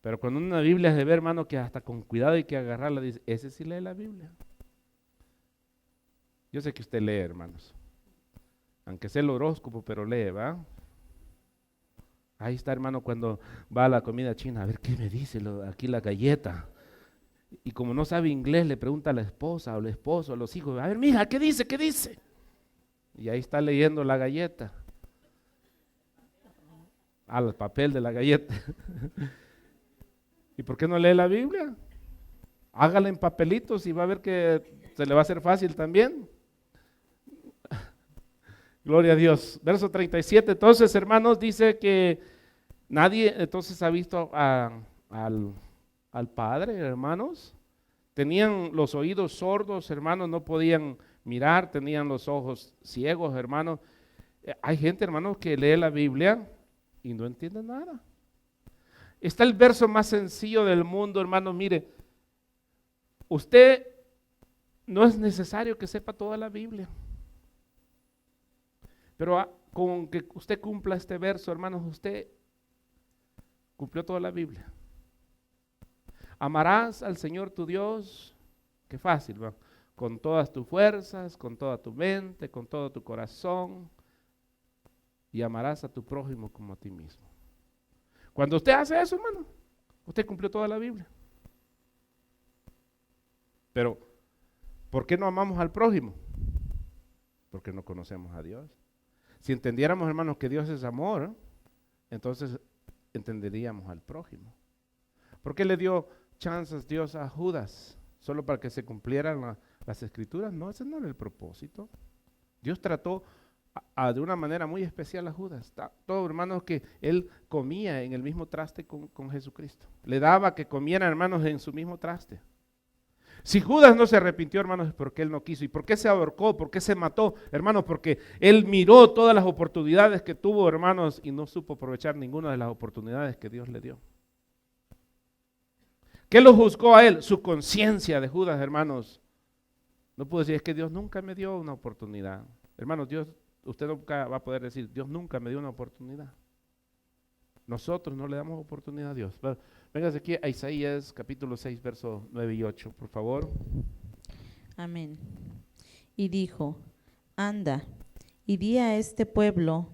Pero cuando una Biblia se ve, hermano, que hasta con cuidado hay que agarrarla, dice, ese sí lee la Biblia. Yo sé que usted lee, hermanos. Aunque sea el horóscopo, pero lee, ¿va? Ahí está, hermano, cuando va a la comida china, a ver qué me dice aquí la galleta. Y como no sabe inglés, le pregunta a la esposa o al esposo, a los hijos, a ver, mija, ¿qué dice? ¿Qué dice? Y ahí está leyendo la galleta. Al papel de la galleta. ¿Y por qué no lee la Biblia? Hágala en papelitos y va a ver que se le va a hacer fácil también. Gloria a Dios. Verso 37, entonces, hermanos, dice que nadie entonces ha visto al Padre, hermanos. Tenían los oídos sordos, hermanos, no podían mirar, tenían los ojos ciegos, hermanos. Hay gente, hermanos, que lee la Biblia y no entiende nada. Está el verso más sencillo del mundo, hermanos, mire, usted no es necesario que sepa toda la Biblia. Pero con que usted cumpla este verso, hermanos, usted cumplió toda la Biblia. Amarás al Señor tu Dios, qué fácil, ¿va? Con todas tus fuerzas, con toda tu mente, con todo tu corazón, y amarás a tu prójimo como a ti mismo. Cuando usted hace eso, hermano, usted cumplió toda la Biblia. Pero, ¿por qué no amamos al prójimo? Porque no conocemos a Dios. Si entendiéramos, hermanos, que Dios es amor, entonces entenderíamos al prójimo. ¿Por qué le dio chances Dios a Judas? ¿Solo para que se cumplieran las escrituras? No, ese no era el propósito. Dios trató de una manera muy especial a Judas. Todo, hermanos, que él comía en el mismo traste con Jesucristo. Le daba que comieran, hermanos, en su mismo traste. Si Judas no se arrepintió, hermanos, es porque él no quiso. ¿Y por qué se ahorcó? ¿Por qué se mató? Hermanos, porque él miró todas las oportunidades que tuvo, hermanos, y no supo aprovechar ninguna de las oportunidades que Dios le dio. ¿Qué lo juzgó a él? Su conciencia de Judas, hermanos. No pudo decir, es que Dios nunca me dio una oportunidad. Hermanos, usted nunca va a poder decir, Dios nunca me dio una oportunidad. Nosotros no le damos oportunidad a Dios. Véngase aquí a Isaías capítulo 6, versos 9 y 8, por favor. Amén. Y dijo, anda, y di a este pueblo,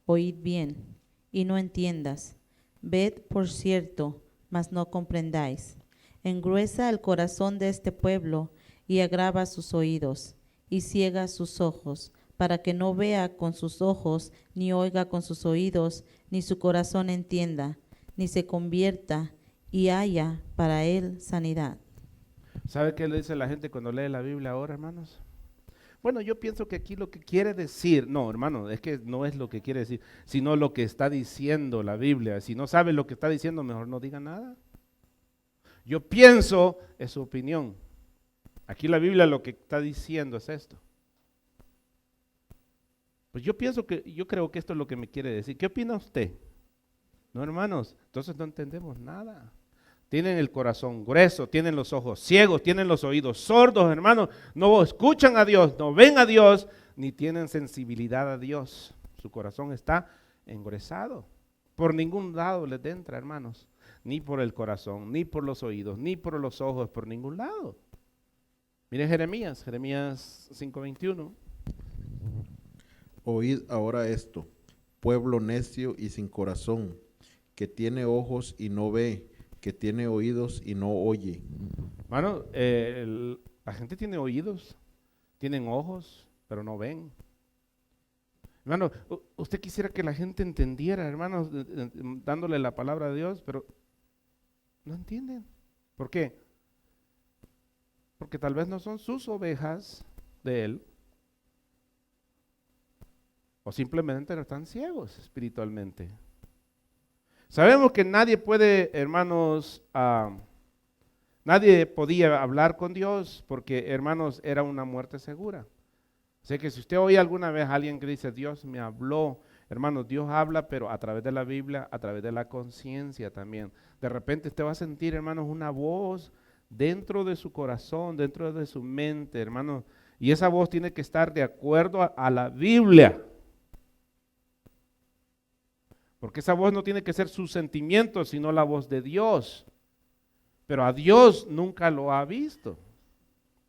oíd bien, y no entiendas. Ved por cierto, mas no comprendáis. Engruesa el corazón de este pueblo, y agrava sus oídos, y ciega sus ojos, para que no vea con sus ojos, ni oiga con sus oídos, ni su corazón entienda, ni se convierta, y haya para él sanidad. ¿Sabe qué le dice la gente cuando lee la Biblia ahora, hermanos? Bueno, yo pienso que aquí lo que quiere decir, no, hermano, es que no es lo que quiere decir, sino lo que está diciendo la Biblia. Si no sabe lo que está diciendo, mejor no diga nada. Yo pienso, es su opinión. Aquí la Biblia lo que está diciendo es esto. Pues yo creo que esto es lo que me quiere decir. ¿Qué opina usted? No, hermanos, entonces no entendemos nada. Tienen el corazón grueso, tienen los ojos ciegos, tienen los oídos sordos, hermanos. No escuchan a Dios, no ven a Dios, ni tienen sensibilidad a Dios. Su corazón está engruesado. Por ningún lado les entra, hermanos. Ni por el corazón, ni por los oídos, ni por los ojos, por ningún lado. Miren Jeremías 5:21. Oíd ahora esto, pueblo necio y sin corazón, que tiene ojos y no ve, que tiene oídos y no oye. Hermano, la gente tiene oídos, tienen ojos, pero no ven. Hermano, usted quisiera que la gente entendiera, hermanos, dándole la palabra de Dios, pero no entienden. ¿Por qué? Porque tal vez no son sus ovejas de Él, o simplemente están ciegos espiritualmente. Sabemos que nadie puede, hermanos, nadie podía hablar con Dios porque, hermanos, era una muerte segura. Sé que si usted oye alguna vez a alguien que dice, Dios me habló, Hermanos, Dios habla, pero a través de la Biblia, a través de la conciencia también. De repente usted va a sentir, hermanos, una voz dentro de su corazón, dentro de su mente, hermanos. Y esa voz tiene que estar de acuerdo a la Biblia. Porque esa voz no tiene que ser sus sentimientos, sino la voz de Dios. Pero a Dios nunca lo ha visto.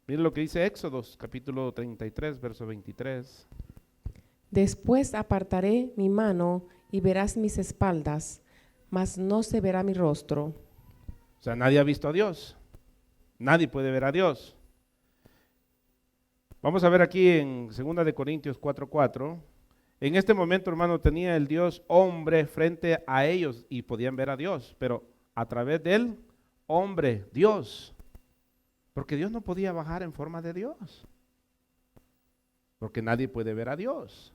Miren lo que dice Éxodos, capítulo 33, verso 23. Después apartaré mi mano y verás mis espaldas, mas no se verá mi rostro. O sea, nadie ha visto a Dios. Nadie puede ver a Dios. Vamos a ver aquí en 2 de Corintios 4:4. En este momento, hermano, tenía el Dios hombre frente a ellos y podían ver a Dios, pero a través del hombre, Dios. Porque Dios no podía bajar en forma de Dios. Porque nadie puede ver a Dios.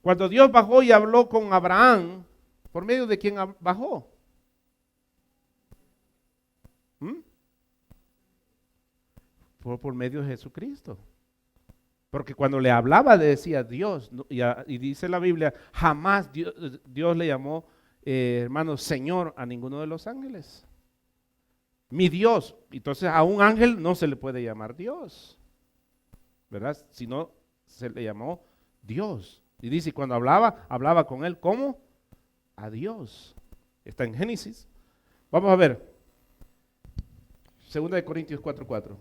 Cuando Dios bajó y habló con Abraham, ¿por medio de quién bajó? Fue por medio de Jesucristo. Porque cuando le hablaba le decía Dios, y dice la Biblia, jamás Dios le llamó, hermanos, Señor a ninguno de los ángeles. Mi Dios. Entonces a un ángel no se le puede llamar Dios, ¿verdad? Sino se le llamó Dios. Y dice, cuando hablaba con él, ¿cómo? A Dios. Está en Génesis. Vamos a ver. 2 de Corintios 4:4.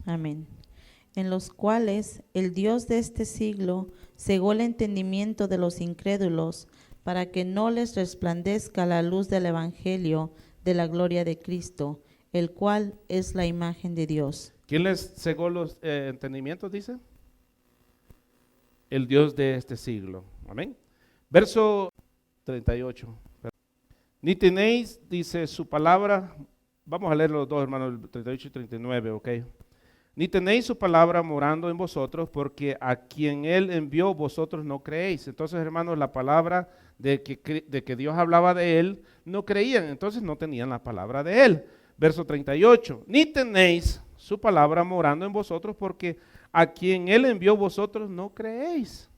Amén. En los cuales el Dios de este siglo cegó el entendimiento de los incrédulos, para que no les resplandezca la luz del evangelio de la gloria de Cristo, el cual es la imagen de Dios. ¿Quién les cegó los entendimientos, dice? El Dios de este siglo. Amén. Verso 38. Ni tenéis, dice su palabra, vamos a leer los dos, hermanos, 38 y 39, ok. Ni tenéis su palabra morando en vosotros, porque a quien Él envió vosotros no creéis. Entonces, hermanos, la palabra de que Dios hablaba de Él, no creían, entonces no tenían la palabra de Él. Verso 38, ni tenéis su palabra morando en vosotros, porque a quien Él envió vosotros no creéis.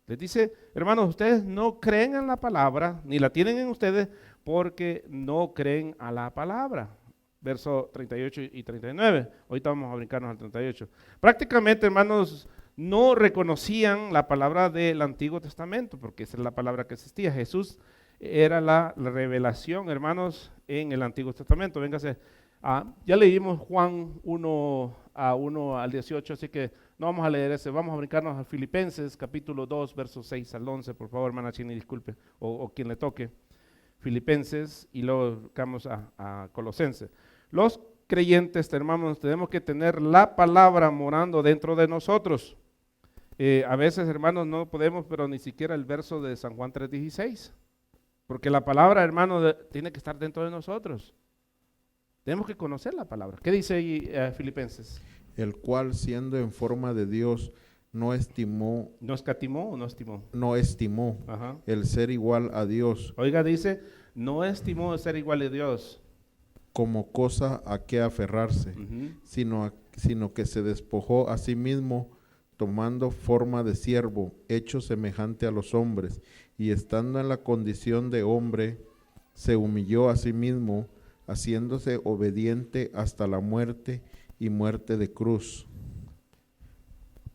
Les dice, hermanos, ustedes no creen en la palabra, ni la tienen en ustedes, porque no creen a la palabra. Verso 38 y 39. Ahorita vamos a brincarnos al 38. Prácticamente, hermanos, no reconocían la palabra del Antiguo Testamento, porque esa es la palabra que existía. Jesús era la revelación, hermanos, en el Antiguo Testamento. Véngase, ya leímos Juan 1 al 18, así que no vamos a leer ese. Vamos a brincarnos a Filipenses, capítulo 2, versos 6 al 11. Por favor, hermana Chini, disculpe, o quien le toque. Filipenses y luego vamos a Colosenses. Los creyentes, hermanos, tenemos que tener la palabra morando dentro de nosotros. A veces, hermanos, no podemos, pero ni siquiera el verso de San Juan 3:16, porque la palabra, hermanos, tiene que estar dentro de nosotros. Tenemos que conocer la palabra. ¿Qué dice ahí Filipenses? El cual, siendo en forma de Dios, no estimó. ¿No escatimó o no estimó? No estimó Ajá. el ser igual a Dios. Oiga, dice, no estimó ser igual a Dios Como cosa a que aferrarse, sino que se despojó a sí mismo, tomando forma de siervo, hecho semejante a los hombres, y estando en la condición de hombre, se humilló a sí mismo, haciéndose obediente hasta la muerte y muerte de cruz.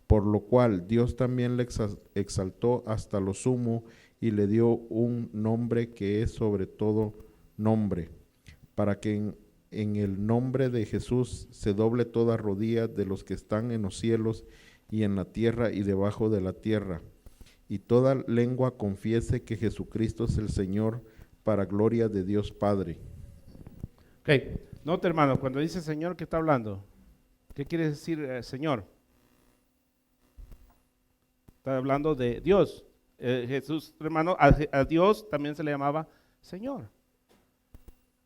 Por lo cual Dios también le exaltó hasta lo sumo y le dio un nombre que es sobre todo nombre, para que en el nombre de Jesús se doble toda rodilla de los que están en los cielos y en la tierra y debajo de la tierra, y toda lengua confiese que Jesucristo es el Señor, para gloria de Dios Padre. Ok, nota, hermano, cuando dice Señor, ¿qué está hablando? ¿Qué quiere decir Señor? Está hablando de Dios. Jesús, hermano, a Dios también se le llamaba Señor.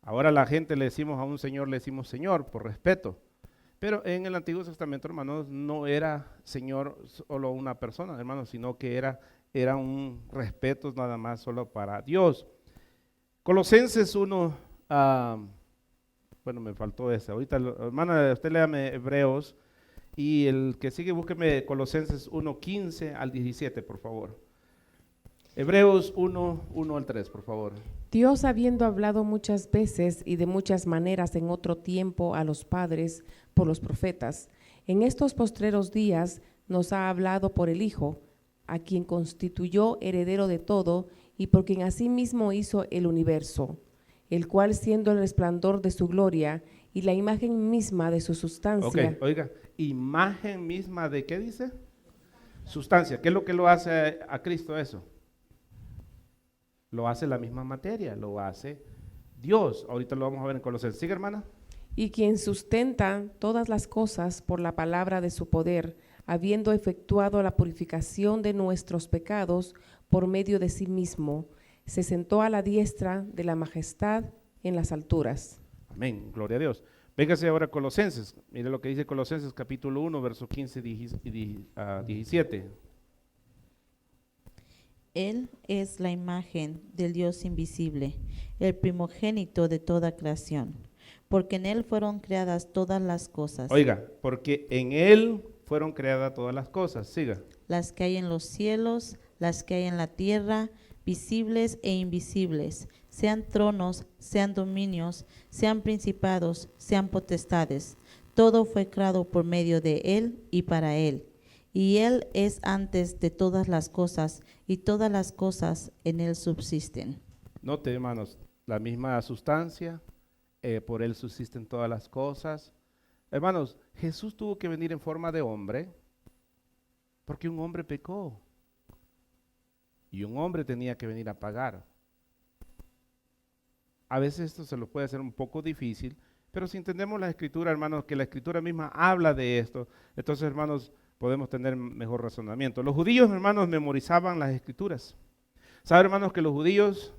Ahora la gente le decimos a un Señor, le decimos Señor por respeto. Pero en el Antiguo Testamento, hermanos, no era Señor solo una persona, hermanos, sino que era un respeto nada más solo para Dios. Colosenses 1, bueno, me faltó ese. Ahorita, hermana, usted léame Hebreos y el que sigue búsqueme Colosenses 1, 15 al 17, por favor. Hebreos 1, 1 al 3, por favor. Dios, habiendo hablado muchas veces y de muchas maneras en otro tiempo a los padres por los profetas, en estos postreros días nos ha hablado por el Hijo, a quien constituyó heredero de todo y por quien asimismo hizo el universo, el cual, siendo el resplandor de su gloria y la imagen misma de su sustancia. Ok, oiga, imagen misma de, ¿qué dice? Sustancia. ¿Qué es lo que lo hace a Cristo eso? Lo hace la misma materia, lo hace Dios. Ahorita lo vamos a ver en Colosenses. ¿Sigue, hermana? Y quien sustenta todas las cosas por la palabra de su poder, habiendo efectuado la purificación de nuestros pecados por medio de sí mismo, se sentó a la diestra de la majestad en las alturas. Amén, gloria a Dios. Véngase ahora a Colosenses. Mire lo que dice Colosenses capítulo 1, versos 15 y 17. Él es la imagen del Dios invisible, el primogénito de toda creación, porque en Él fueron creadas todas las cosas. Oiga, porque en Él fueron creadas todas las cosas. Siga. Las que hay en los cielos, las que hay en la tierra, visibles e invisibles, sean tronos, sean dominios, sean principados, sean potestades. Todo fue creado por medio de Él y para Él. Y Él es antes de todas las cosas, y todas las cosas en Él subsisten. Note, hermanos, la misma sustancia, por Él subsisten todas las cosas. Hermanos, Jesús tuvo que venir en forma de hombre, porque un hombre pecó. Y un hombre tenía que venir a pagar. A veces esto se lo puede hacer un poco difícil, pero si entendemos la Escritura, hermanos, que la Escritura misma habla de esto, entonces, hermanos, podemos tener mejor razonamiento. Los judíos, hermanos, memorizaban las Escrituras. ¿Saben, hermanos, que los judíos,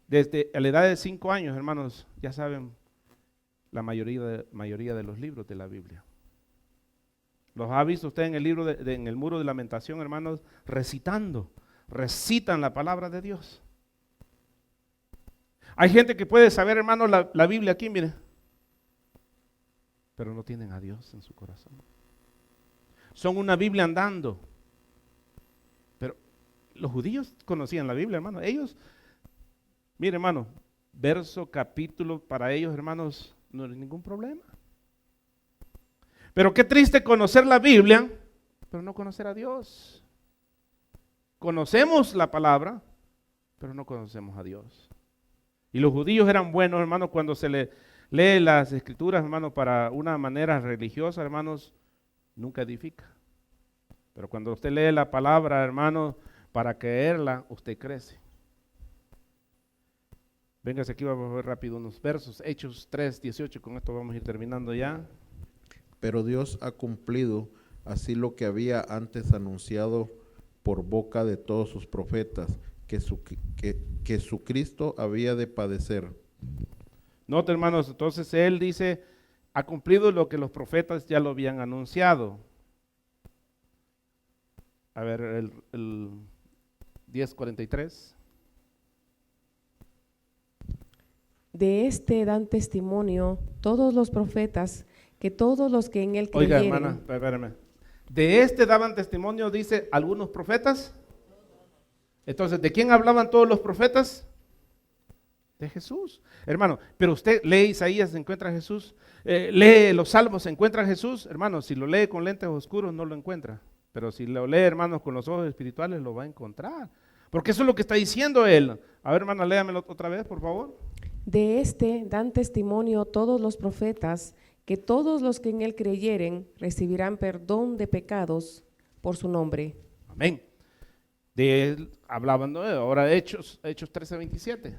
desde la edad de 5 años, hermanos, ya saben la mayoría de los libros de la Biblia? ¿Los ha visto usted en el libro en el muro de lamentación, hermanos, recitan la palabra de Dios? Hay gente que puede saber, hermanos, la Biblia aquí, mire, pero no tienen a Dios en su corazón. Son una Biblia andando. Pero los judíos conocían la Biblia, hermanos. Ellos, mire, hermano, verso, capítulo, para ellos, hermanos, no es ningún problema. Pero qué triste conocer la Biblia, pero no conocer a Dios. Conocemos la palabra, pero no conocemos a Dios. Y los judíos eran buenos, hermanos, cuando se le lee las escrituras, hermanos, para una manera religiosa, hermanos, nunca edifica. Pero cuando usted lee la palabra, hermanos, para creerla, usted crece. Véngase aquí, vamos a ver rápido unos versos. Hechos 3, 18, con esto vamos a ir terminando ya. Pero Dios ha cumplido así lo que había antes anunciado por boca de todos sus profetas, que su Cristo había de padecer. Note, hermanos, entonces él dice, ha cumplido lo que los profetas ya lo habían anunciado. A ver, el 10:43. De este dan testimonio todos los profetas, que todos los que en él creyeron. Oiga, hermana, espérame. De este daban testimonio, dice, algunos profetas. Entonces, ¿de quién hablaban todos los profetas? De Jesús. Hermano, pero usted lee Isaías, se encuentra Jesús. Lee los Salmos, se encuentra Jesús. Hermano, si lo lee con lentes oscuros, no lo encuentra. Pero si lo lee, hermanos, con los ojos espirituales, lo va a encontrar. Porque eso es lo que está diciendo él. A ver, hermana, léamelo otra vez, por favor. De este dan testimonio todos los profetas, que todos los que en él creyeren recibirán perdón de pecados por su nombre. Amén. De él hablaban, ¿no? Ahora Hechos 13:27.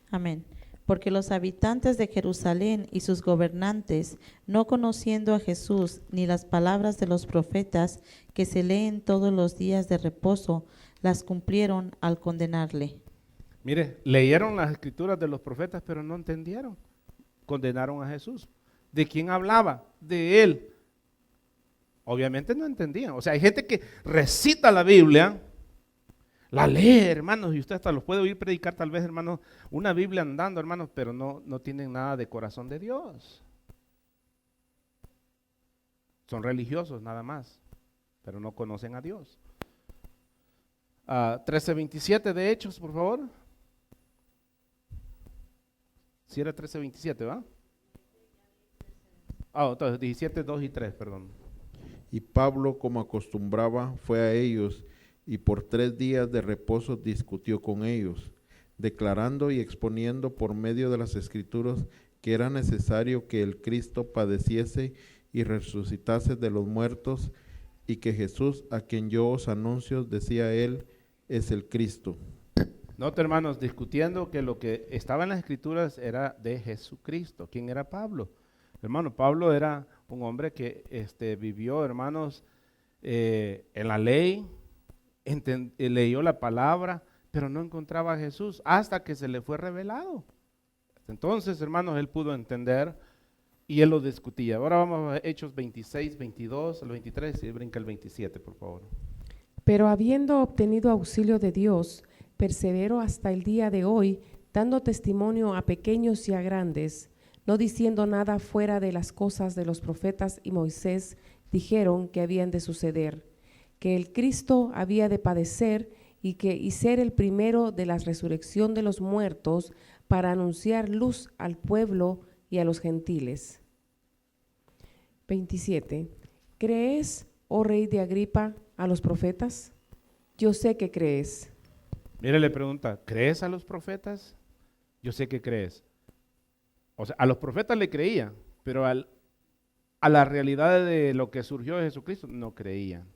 Amén. Porque los habitantes de Jerusalén y sus gobernantes, no conociendo a Jesús ni las palabras de los profetas que se leen todos los días de reposo, las cumplieron al condenarle. Mire, leyeron las escrituras de los profetas, pero no entendieron. Condenaron a Jesús. ¿De quién hablaba? De él. Obviamente no entendían. O sea, hay gente que recita la Biblia, la lee, hermanos, y usted hasta los puede oír predicar tal vez, hermanos, una Biblia andando, hermanos, pero no tienen nada de corazón de Dios. Son religiosos nada más. pero no conocen a Dios. 13:27 de Hechos, por favor. Si era 13:27, ¿va? Entonces 17, 2 y 3, perdón. Y Pablo, como acostumbraba, fue a ellos, y por 3 días de reposo discutió con ellos, declarando y exponiendo por medio de las Escrituras que era necesario que el Cristo padeciese y resucitase de los muertos, y que Jesús, a quien yo os anuncio, decía él, es el Cristo. Nota, hermanos, discutiendo que lo que estaba en las Escrituras era de Jesucristo. ¿Quién era Pablo? Hermano, Pablo era un hombre que vivió, hermanos, en la ley, leyó la palabra, pero no encontraba a Jesús hasta que se le fue revelado. Entonces, hermanos, él pudo entender y él lo discutía. Ahora vamos a Hechos 26, 22, al 23, y brinca el 27, por favor. Pero habiendo obtenido auxilio de Dios, persevero hasta el día de hoy, dando testimonio a pequeños y a grandes, no diciendo nada fuera de las cosas de los profetas y Moisés dijeron que habían de suceder, que el Cristo había de padecer y ser el primero de la resurrección de los muertos, para anunciar luz al pueblo y a los gentiles. 27. ¿Crees, oh rey de Agripa, a los profetas? Yo sé que crees. Mire, le pregunta, ¿crees a los profetas? Yo sé que crees. O sea, a los profetas le creían, pero a la realidad de lo que surgió de Jesucristo no creían.